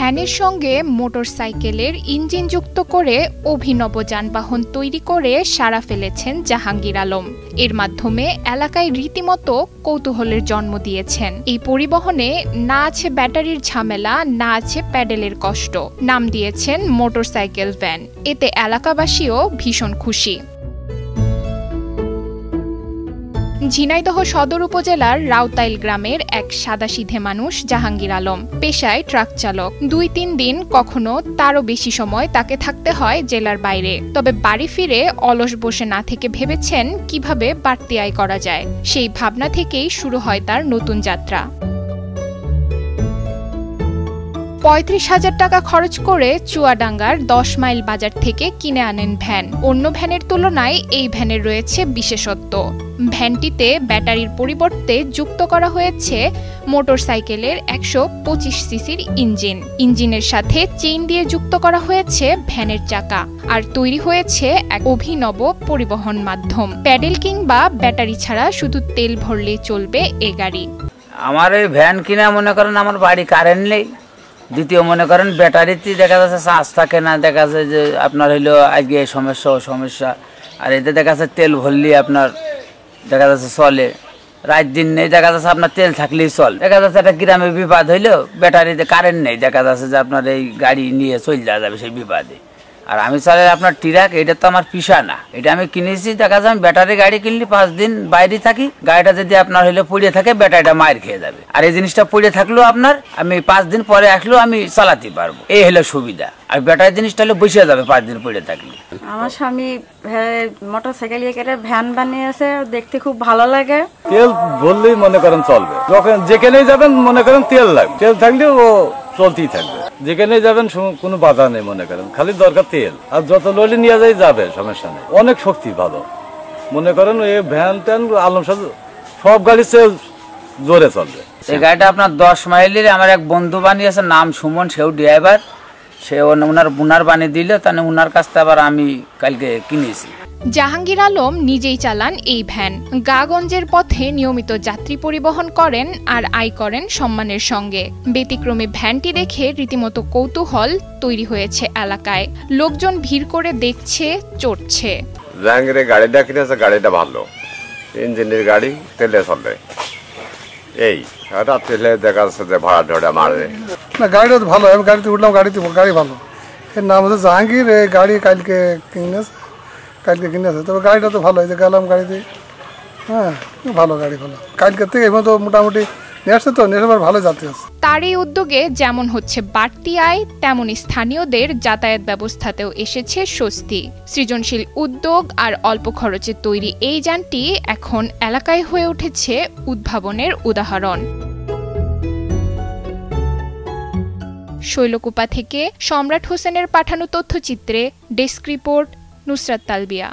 ভ্যানের সঙ্গে মোটরসাইকেলের ইঞ্জিন যুক্ত করে অভিনব যানবাহন তৈরি করে সাড়া ফেলেছেন জাহাঙ্গীর আলম। এর মাধ্যমে এলাকায় রীতিমতো কৌতূহলের জন্ম দিয়েছেন। এই পরিবহনে না আছে ব্যাটারির ঝামেলা, না আছে প্যাডেলের কষ্ট। নাম দিয়েছেন মোটরসাইকেল ভ্যান। এতে এলাকাবাসীও ভীষণ খুশি। ঝিনাইদহ সদর উপজেলার রাউতাইল গ্রামের এক সাদাসিধে মানুষ জাহাঙ্গীর আলম। পেশায় ট্রাক চালক। ২-৩ দিন, কখনো তারও বেশি সময় তাকে থাকতে হয় জেলার বাইরে। তবে বাড়ি ফিরে অলস বসে না থেকে ভেবেছেন কিভাবে বাড়তি আয় করা যায়। সেই ভাবনা থেকেই শুরু হয় তার নতুন যাত্রা। ৩৫,০০০ টাকা খরচ করে চুয়াডাঙ্গার ১০ মাইল বাজার থেকে কিনে আনেন ভ্যান। অন্য ভ্যানের তুলনায় এই ভ্যানের রয়েছে বিশেষত্ব। ভ্যানটিতে ব্যাটারির পরিবর্তে যুক্ত করা হয়েছে মোটরসাইকেলের ১২৫ সিসির ইঞ্জিন। ইঞ্জিনের সাথে চেইন দিয়ে যুক্ত করা হয়েছে ভ্যানের চাকা। আর তৈরি হয়েছে এক অভিনব পরিবহন মাধ্যম। প্যাডেল কিংবা ব্যাটারি ছাড়া শুধু তেল ভরলেই চলবে এ গাড়ি। আমার এই ভ্যান কিনা মনে করেন আমার বাড়ি কারেন্ট নেই। দ্বিতীয় মনে করেন ব্যাটারিতে দেখা যাচ্ছে চার্জ থাকে না, দেখা যাচ্ছে যে আপনার হইলো আজকে এই সমস্যা ও সমস্যা। আর এতে দেখা যাচ্ছে তেল ভরলেই আপনার দেখা যাচ্ছে চলে, রাত দিন নেই, দেখা যাচ্ছে আপনার তেল থাকলেই চল। দেখা যাচ্ছে একটা গ্রামে বিপদ হইলেও ব্যাটারিতে কারেন্ট নেই, দেখা যাচ্ছে যে আপনার এই গাড়ি নিয়ে চলে যাওয়া যাবে সেই বিপদে। আর আমি চালাই আপনার ট্রাক, এটা তো আমার পেশা না, এটা আমি কিনেছি। দেখা যাচ্ছে আমি ব্যাটারি গাড়ি কিনলে 5 দিন বাইরে থাকি, গাড়িটা যদি আপনার হইলে পুড়িয়ে থাকে ব্যাটারিটা মার খেয়ে যাবে। আর এই জিনিসটা পুড়িয়ে থাকলেও আপনার আমি 5 দিন পরে আসলেও আমি চালাতে পারবো, এই হলো সুবিধা। আর ব্যাটারি জিনিসটা হলে বসে যাবে 5 দিন পুড়িয়ে থাকলে। আমার স্বামী মোটরসাইকেল করে ভ্যান বানিয়েছে, দেখতে খুব ভালো লাগে। তেল বললেই মনে করেন চলবে, যখন যেখানেই যাবেন মনে করেন তেল লাগবে, তেল থাকলে ও চলতেই থাকবে। যেখানে যাবেন কোনো বাধা নেই, মনে করেন খালি দরকার তেল। আর যত লইলে নিয়ে যাই যাবে, সমস্যা নেই। অনেক শক্তি ভালো, মনে করেন এই ভ্যান ট্যান আলম সব গাড়ি জোরে চলবে। এই গাড়িটা আপনার 10 মাইলের আমার এক বন্ধু বানিয়েছে, নাম সুমন, সেও ড্রাইভার। সে উনার বানিয়ে দিল, তাহলে উনার কাছ থেকে আবার আমি কালকে কিনেছি। জাহাঙ্গীর আলম নিজেই চালান এই ভ্যান। গাগঞ্জের পথে নিয়মিত যাত্রী পরিবহন করেন আর আয় করেন সম্মানের সঙ্গে। ব্যতিক্রমী ভ্যানটি দেখে রীতিমতো কৌতূহল তৈরি হয়েছে এলাকায়। লোকজন ভিড় করে দেখছে, চড়ছে। জাহাঙ্গীরের গাড়িটা কিনেছে, গাড়িটা ভালো, ইঞ্জিনের গাড়ি, তেলে চলে। এই তেলে দেখা যাচ্ছে যে ভাড়া ঢোড়া মারে না। গাড়িটা তো ভালো, আমি গাড়িতে উঠলাম, গাড়ি ভালো। এর নাম হচ্ছে জাহাঙ্গীর। এই গাড়ি কালকে কিনেছে, তবে গাড়িটা তো ভালো। এই যে গেলাম গাড়িতে, হ্যাঁ ভালো গাড়ি, ভালো। কালকে থেকে এবার তো মোটামুটি নিয়ে আসছে, তো নিয়ে আসার ভালো যাত্রী আছে। তার এই উদ্যোগে যেমন হচ্ছে বাড়তি আয়, তেমনি স্থানীয়দের যাতায়াত ব্যবস্থাতেও এসেছে স্বস্তি। সৃজনশীল উদ্যোগ আর অল্প খরচে তৈরি এই যানটি এখন এলাকায় হয়ে উঠেছে উদ্ভাবনের উদাহরণ। শৈলকুপা থেকে সম্রাট হোসেনের পাঠানো তথ্যচিত্রে ডেস্ক রিপোর্ট, নুসরাত তালবিয়া।